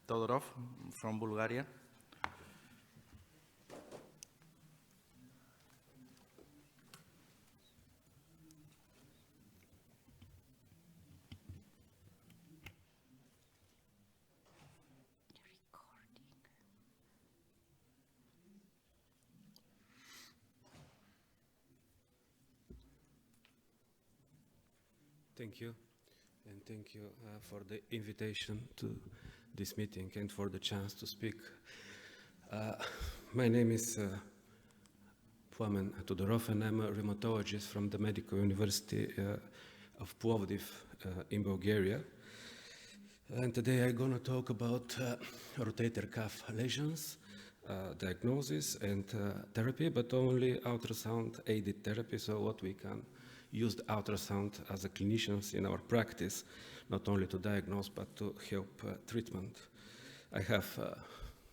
Todorov from Bulgaria. Thank you, and thank you for the invitation to this meeting and for the chance to speak. My name is Plamen Todorov, and I'm a rheumatologist from the Medical University of Plovdiv in Bulgaria. And today I'm going to talk about rotator cuff lesions, diagnosis and therapy, but only ultrasound-aided therapy, so what we can use the ultrasound as a clinicians in our practice, not only to diagnose, but to help treatment. I have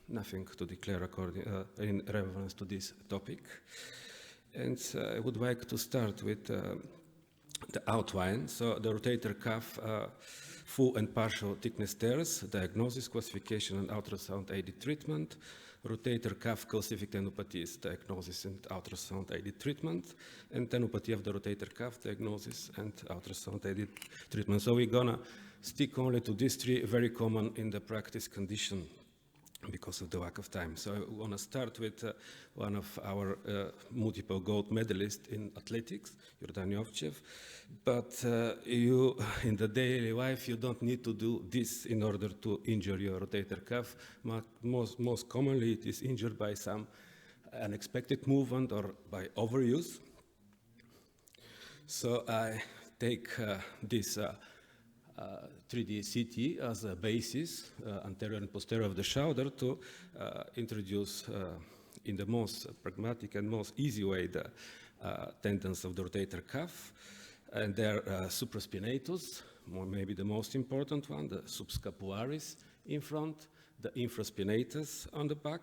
nothing to declare in relevance to this topic. And I would like to start with the outline. So the rotator cuff, full and partial thickness tears, diagnosis, classification, and ultrasound-aided treatment. Rotator cuff calcific tendinopathies, diagnosis and ultrasound-aided treatment, and tendinopathy of the rotator cuff, diagnosis and ultrasound-aided treatment. So we're gonna stick only to these three very common in the practice condition because of the lack of time. So I want to start with one of our multiple gold medalists in athletics, Jordan Jovchev. But you, in the daily life, you don't need to do this in order to injure your rotator cuff. Most commonly, it is injured by some unexpected movement or by overuse. So I take this 3D CT as a basis, anterior and posterior of the shoulder, to introduce in the most pragmatic and most easy way the tendons of the rotator cuff. And they're supraspinatus, maybe the most important one, the subscapularis in front, the infraspinatus on the back,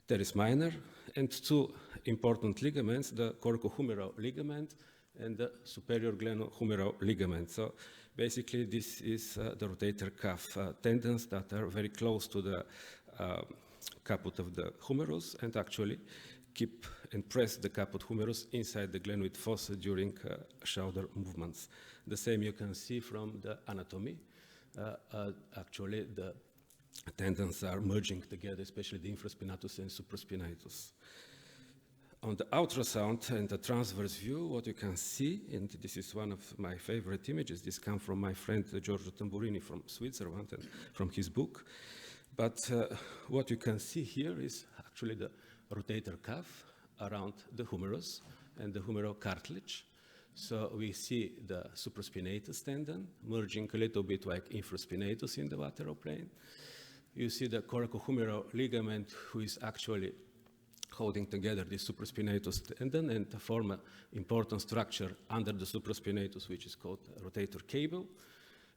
teres minor, and two important ligaments, the coracohumeral ligament and the superior glenohumeral ligament. So basically, this is the rotator cuff tendons that are very close to the caput of the humerus and actually keep and press the caput humerus inside the glenoid fossa during shoulder movements. The same you can see from the anatomy. Actually, the tendons are merging together, especially the infraspinatus and supraspinatus. On the ultrasound and the transverse view, what you can see, and this is one of my favorite images, this comes from my friend Giorgio Tamburini from Switzerland and from his book. But what you can see here is actually the rotator cuff around the humerus and the humeral cartilage. So we see the supraspinatus tendon merging a little bit like infraspinatus in the lateral plane. You see the coracohumeral ligament, who is actually holding together the supraspinatus tendon and form an important structure under the supraspinatus, which is called rotator cable.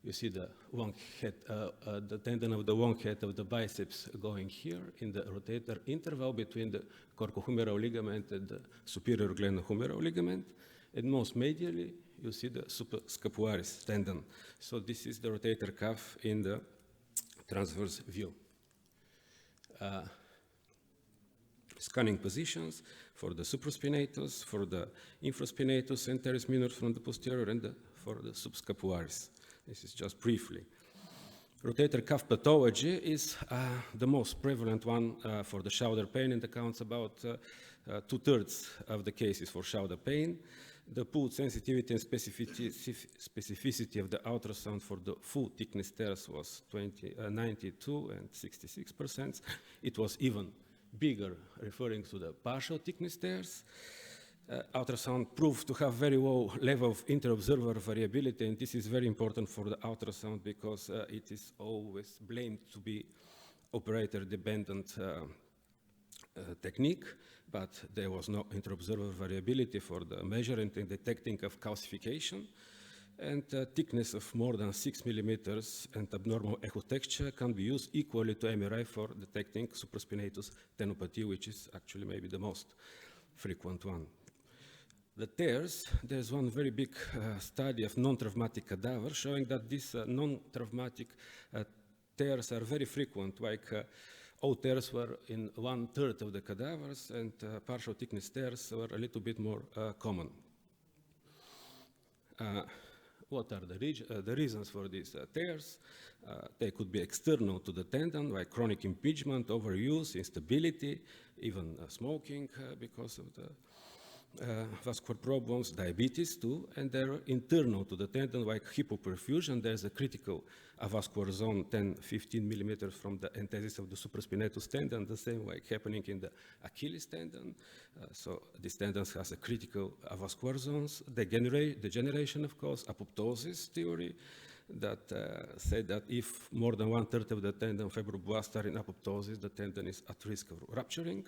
You see the long head, the tendon of the long head of the biceps going here in the rotator interval between the coracohumeral ligament and the superior glenohumeral ligament. And most medially, you see the suprascapularis tendon. So this is the rotator cuff in the transverse view. Scanning positions for the supraspinatus, for the infraspinatus, and teres minor from the posterior, and for the subscapularis. This is just briefly. Rotator cuff pathology is the most prevalent one for the shoulder pain, and accounts about 2/3 of the cases for shoulder pain. The pooled sensitivity and specificity of the ultrasound for the full thickness tears was 92 and 66%. It was even bigger, referring to the partial thickness tears. Ultrasound proved to have very low level of inter-observer variability, and this is very important for the ultrasound because it is always blamed to be operator-dependent technique, but there was no inter-observer variability for the measuring and detecting of calcification. And thickness of more than 6 millimeters and abnormal echo texture can be used equally to MRI for detecting supraspinatus tendinopathy, which is actually maybe the most frequent one. The tears, there's one very big study of non-traumatic cadavers showing that these non-traumatic tears are very frequent, like all tears were in 1/3 of the cadavers, and partial thickness tears were a little bit more common. What are the reasons for these tears? They could be external to the tendon, like chronic impingement, overuse, instability, even smoking because of the vascular problems, diabetes too, and they're internal to the tendon, like hypoperfusion. There's a critical avascular zone 10-15 millimeters from the enthesis of the supraspinatus tendon, the same like happening in the Achilles tendon. So this tendon has a critical avascular zones. Degeneration, of course, apoptosis theory that said that if more than 1/3 of the tendon fibroblasts are in apoptosis, the tendon is at risk of rupturing.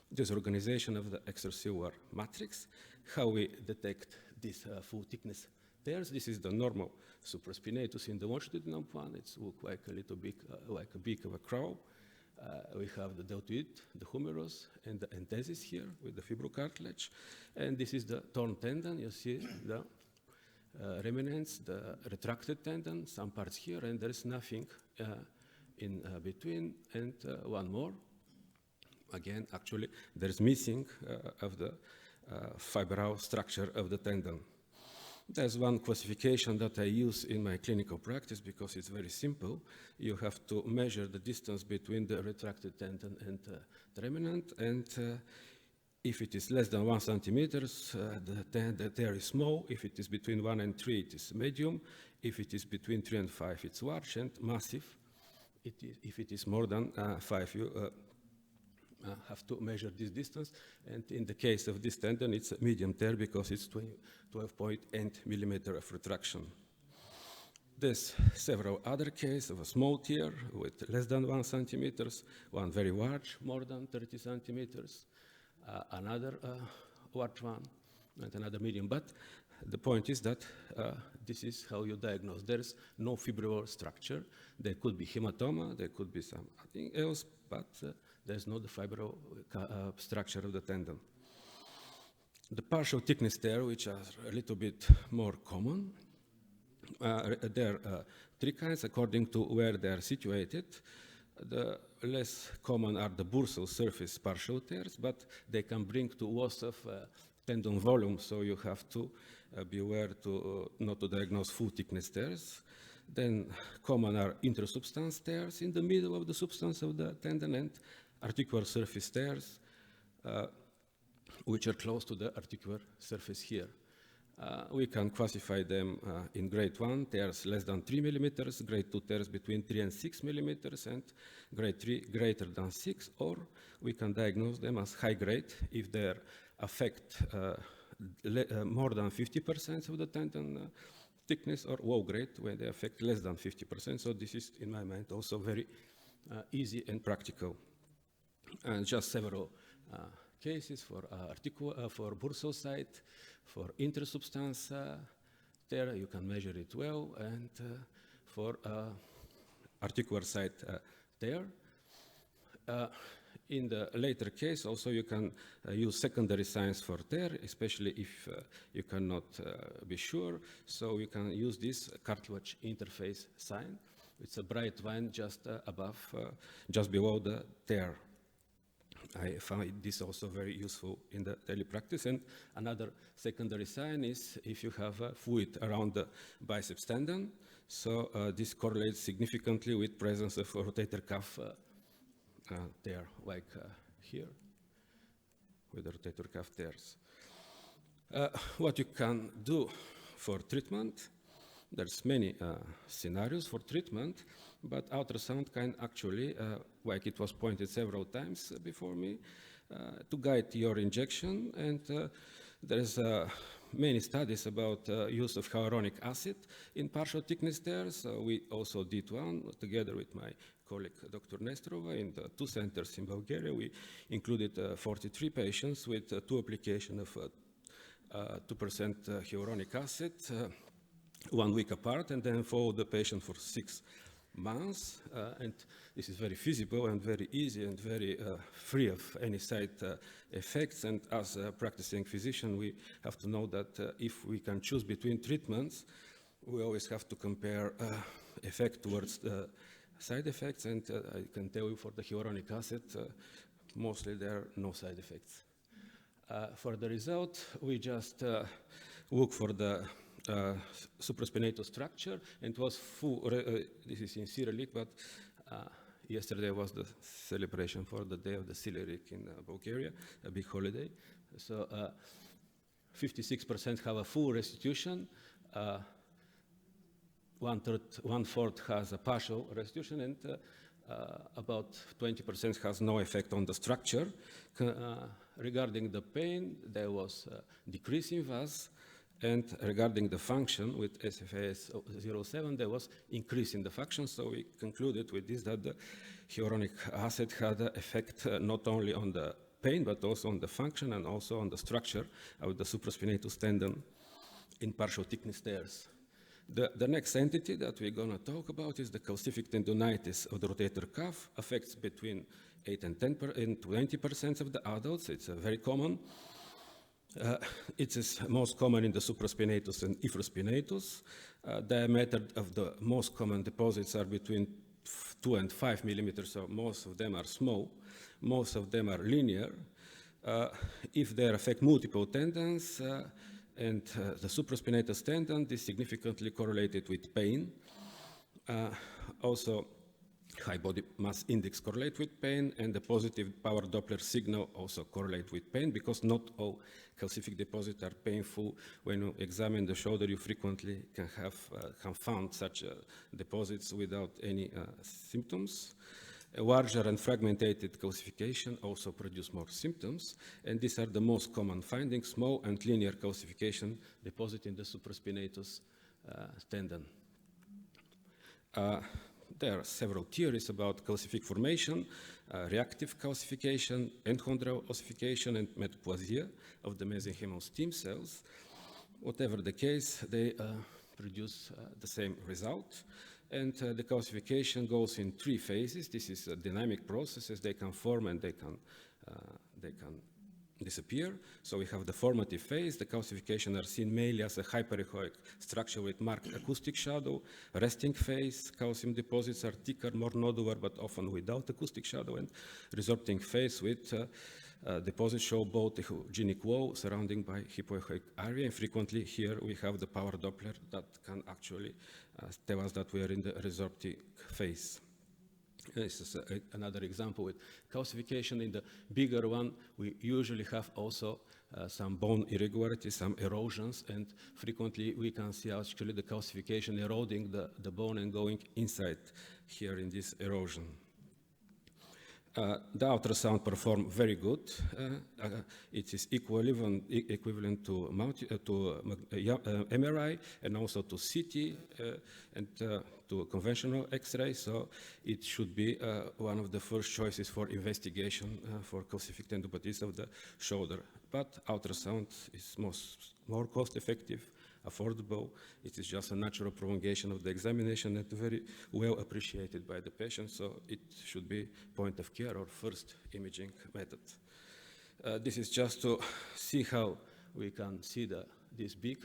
Disorganization of the extracellular matrix. How we detect this full thickness tears? This is the normal supraspinatus in the longitudinal plan. It looks like a little bit like a beak of a crow. We have the deltoid, the humerus, and the enthesis here with the fibrocartilage. And this is the torn tendon. You see the remnants, the retracted tendon, some parts here, and there is nothing in between. And one more. Again, actually, there's missing of the fibral structure of the tendon. There's one classification that I use in my clinical practice because it's very simple. You have to measure the distance between the retracted tendon and the remnant, and if it is less than 1 centimeter, the tear is small. If it is between 1 and 3, it is medium. If it is between 3 and 5, it's large and massive. If it is more than 5, you have to measure this distance, and in the case of this tendon, it's a medium tear because it's 12.8 millimeter of retraction. There's several other cases of a small tear with less than 1 centimeter, one very large, more than 30 centimeters, another large one, and another medium. But the point is that this is how you diagnose. There's no fibrillar structure. There could be hematoma, there could be something else, but there's no the fibrillar structure of the tendon. The partial thickness tear, which are a little bit more common, there are 3 kinds according to where they are situated. The less common are the bursal surface partial tears, but they can bring to loss of tendon volume, so you have to be aware to not to diagnose full thickness tears. Then common are intersubstance tears in the middle of the substance of the tendon, and articular surface tears, which are close to the articular surface here. We can classify them in grade 1, tears less than 3 millimeters, grade 2 tears between 3 and 6 millimeters, and grade 3 greater than 6, or we can diagnose them as high grade if they affect more than 50% of the tendon thickness, or low grade when they affect less than 50%. So this is, in my mind, also very easy and practical. And just several cases for bursal site, for intersubstance tear, you can measure it well, and for articular site tear. In the later case, also you can use secondary signs for tear, especially if you cannot be sure. So you can use this cartilage interface sign. It's a bright line just above, just below the tear. I find this also very useful in the daily practice. And another secondary sign is if you have fluid around the biceps tendon. So this correlates significantly with presence of rotator cuff tear, like here, with the rotator cuff tears. What you can do for treatment, there's many scenarios for treatment, but ultrasound can actually, like it was pointed several times before me, to guide your injection. And there's many studies about use of hyaluronic acid in partial thickness tears. We also did one together with my colleague Dr. Nesterova in the 2 centers in Bulgaria. We included 43 patients with 2 applications of 2% hyaluronic acid, 1 week apart, and then followed the patient for 6 months. And this is very feasible and very easy and very free of any side effects. And as a practicing physician, we have to know that if we can choose between treatments, we always have to compare effect towards the side effects, and I can tell you for the hyaluronic acid, mostly there are no side effects. For the result, we just look for the supraspinatus structure, and it was full, this is in Cyrillic, but yesterday was the celebration for the day of the Cyrillic in Bulgaria, a big holiday. So 56% have a full restitution, one-fourth has a partial restitution, and about 20% has no effect on the structure. Regarding the pain, there was decrease in VAS, and regarding the function with SFAS 07, there was increase in the function. So we concluded with this that the hyaluronic acid had an effect not only on the pain, but also on the function and also on the structure of the supraspinatus tendon in partial thickness tears. The next entity that we're going to talk about is the calcific tendonitis of the rotator cuff, affects between 8 and 20% of the adults. It's very common. It is most common in the supraspinatus and infraspinatus. Diameter of the most common deposits are between 2 and 5 millimeters, so most of them are small. Most of them are linear. If they affect multiple tendons and the supraspinatus tendon, this significantly correlated with pain. Also, high body mass index correlate with pain, and the positive power Doppler signal also correlate with pain, because not all calcific deposits are painful. When you examine the shoulder, you frequently can found such deposits without any symptoms. A larger and fragmented calcification also produce more symptoms, and these are the most common findings: small and linear calcification deposit in the supraspinatus tendon. There are several theories about calcific formation, reactive calcification, endochondral ossification, and metaplasia of the mesenchymal stem cells. Whatever the case, they produce the same result. And the calcification goes in 3 phases. This is a dynamic processes. They can form and they can disappear. So we have the formative phase. The calcification are seen mainly as a hyperechoic structure with marked acoustic shadow. Resting phase, calcium deposits are thicker, more nodular, but often without acoustic shadow. And resorpting phase with deposits show both the hypogenic wall surrounding by hypoechoic area. And frequently here we have the power Doppler that can actually tell us that we are in the resorptive phase. This is another example with calcification. In the bigger one, we usually have also some bone irregularities, some erosions, and frequently we can see actually the calcification eroding the bone and going inside here in this erosion. The ultrasound performed very good. It is equivalent to MRI and also to CT and to conventional X-ray. So it should be one of the first choices for investigation for calcific tendinopathies of the shoulder. But ultrasound is more cost-effective, affordable. It is just a natural prolongation of the examination and very well appreciated by the patient, so it should be point of care or first imaging method. This is just to see how we can see this big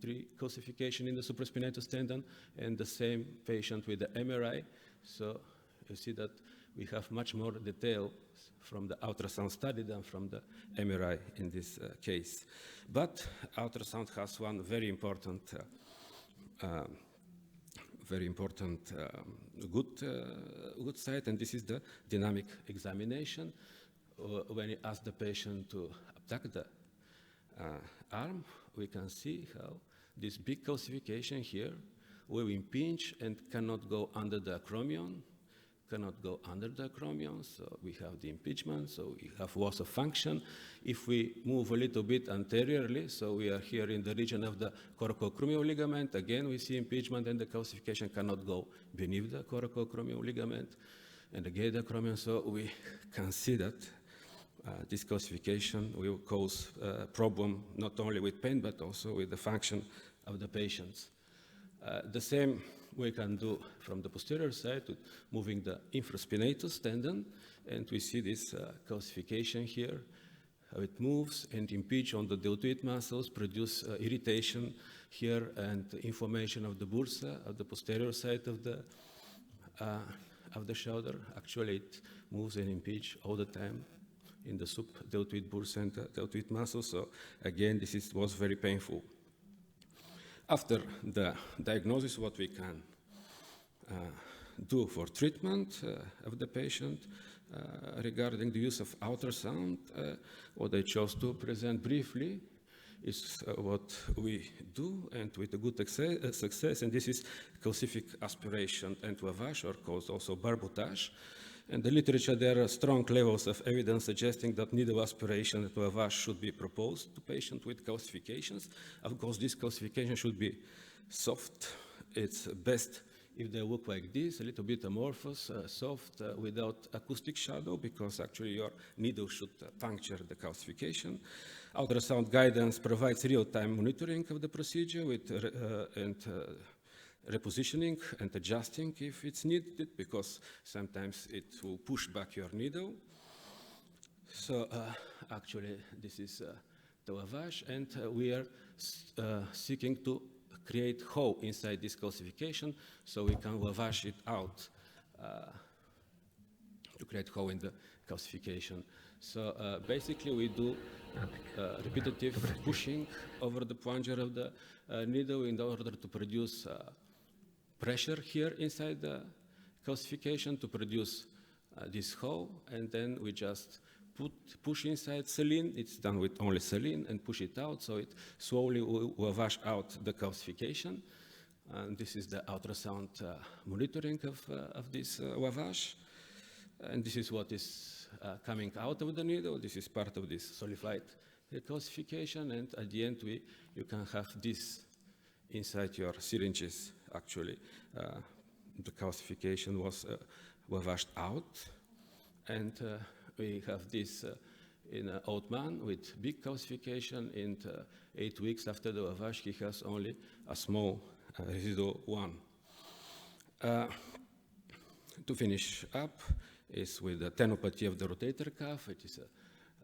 3 calcification in the supraspinatus tendon and the same patient with the MRI. So you see that we have much more detail from the ultrasound study than from the MRI in this case. But ultrasound has one very important good side, and this is the dynamic examination. When you ask the patient to abduct the arm, we can see how this big calcification here will impinge and cannot go under the acromion, so we have the impingement, so we have loss of function. If we move a little bit anteriorly, so we are here in the region of the coracoacromial ligament, again we see impingement and the calcification cannot go beneath the coracoacromial ligament, and again the acromion, so we can see that this calcification will cause problem not only with pain but also with the function of the patients. The same we can do from the posterior side, with moving the infraspinatus tendon, and we see this calcification here, how it moves and impinge on the deltoid muscles, produce irritation here and inflammation of the bursa, of the posterior side of the of the shoulder. Actually, it moves and impedes all the time in the subdeltoid bursa and deltoid muscle. So again, this was very painful. After the diagnosis, what we can do for treatment of the patient regarding the use of ultrasound, what I chose to present briefly is what we do, and with a good success, and this is calcific aspiration and lavage, or called also barbotage. And the literature, there are strong levels of evidence suggesting that needle aspiration and lavage should be proposed to patients with calcifications. Of course, this calcification should be soft. It's best if they look like this, a little bit amorphous, soft, without acoustic shadow, because actually your needle should puncture the calcification. Ultrasound guidance provides real-time monitoring of the procedure with repositioning and adjusting if it's needed, because sometimes it will push back your needle. So actually, this is the lavage, and we are seeking to create hole inside this calcification, so we can lavage it out to create hole in the calcification. So basically, we do repetitive pushing over the plunger of the needle in order to produce pressure here inside the calcification to produce this hole, and then we just push inside saline. It's done with only saline, and push it out, so it slowly will lavage out the calcification. And this is the ultrasound monitoring of this lavage. And this is what is coming out of the needle. This is part of this solidified calcification, and at the end you can have this inside your syringes. Actually, the calcification was lavaged out, and we have this in an old man with big calcification. In 8 weeks after the lavage, he has only a small residual one. To finish up is with the tendinopathy of the rotator cuff. It is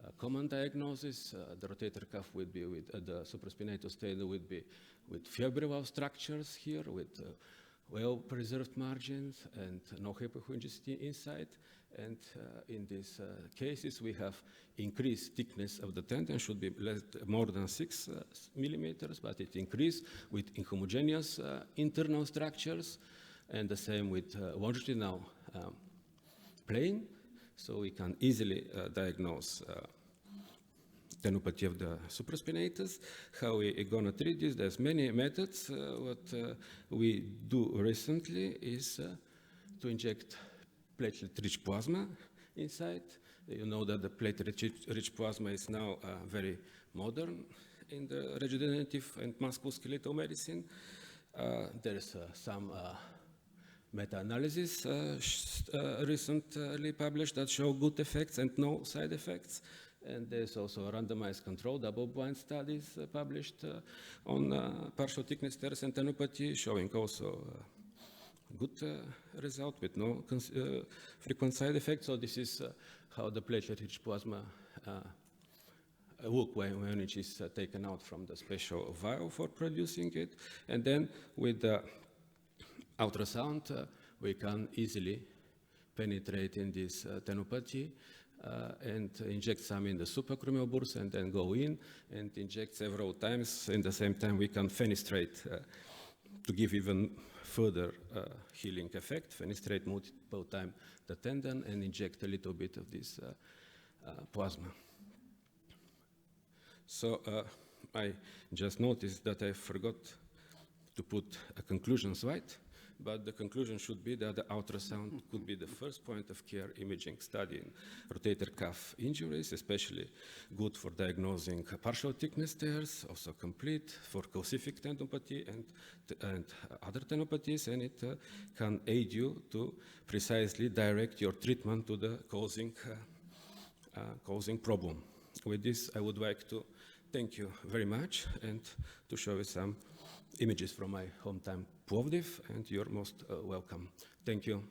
a common diagnosis. The rotator cuff would be with the supraspinatus tendon would be with fibrillar structures here, with well-preserved margins and no hyperhingicity inside. And in these cases, we have increased thickness of the tendon, should be more than 6 millimeters, but it increased with inhomogeneous internal structures, and the same with longitudinal plane. So we can easily diagnose tendinopathy of the supraspinatus. How we are going to treat this? There's many methods. What we do recently is to inject platelet-rich plasma inside. You know that the platelet-rich plasma is now very modern in the regenerative and musculoskeletal medicine. There's some meta-analysis recently published that show good effects and no side effects. And there's also a randomized control double-blind studies published on partial thickness teres and tendinopathy, showing also good result with no frequent side effects. So this is how the platelet-rich plasma look when it is taken out from the special vial for producing it. And then with the ultrasound, we can easily penetrate in this tendinopathy and inject some in the supracriminal bursa, and then go in and inject several times. In the same time, we can fenestrate to give even further healing effect, fenestrate multiple times the tendon and inject a little bit of this plasma. So I just noticed that I forgot to put a conclusion slide, but the conclusion should be that the ultrasound could be the first point of care imaging study in rotator cuff injuries, especially good for diagnosing partial thickness tears, also complete for calcific tendinopathy and other tendinopathies, and it can aid you to precisely direct your treatment to the causing problem. With this, I would like to thank you very much and to show you some images from my hometown Plovdiv, and you're most welcome. Thank you.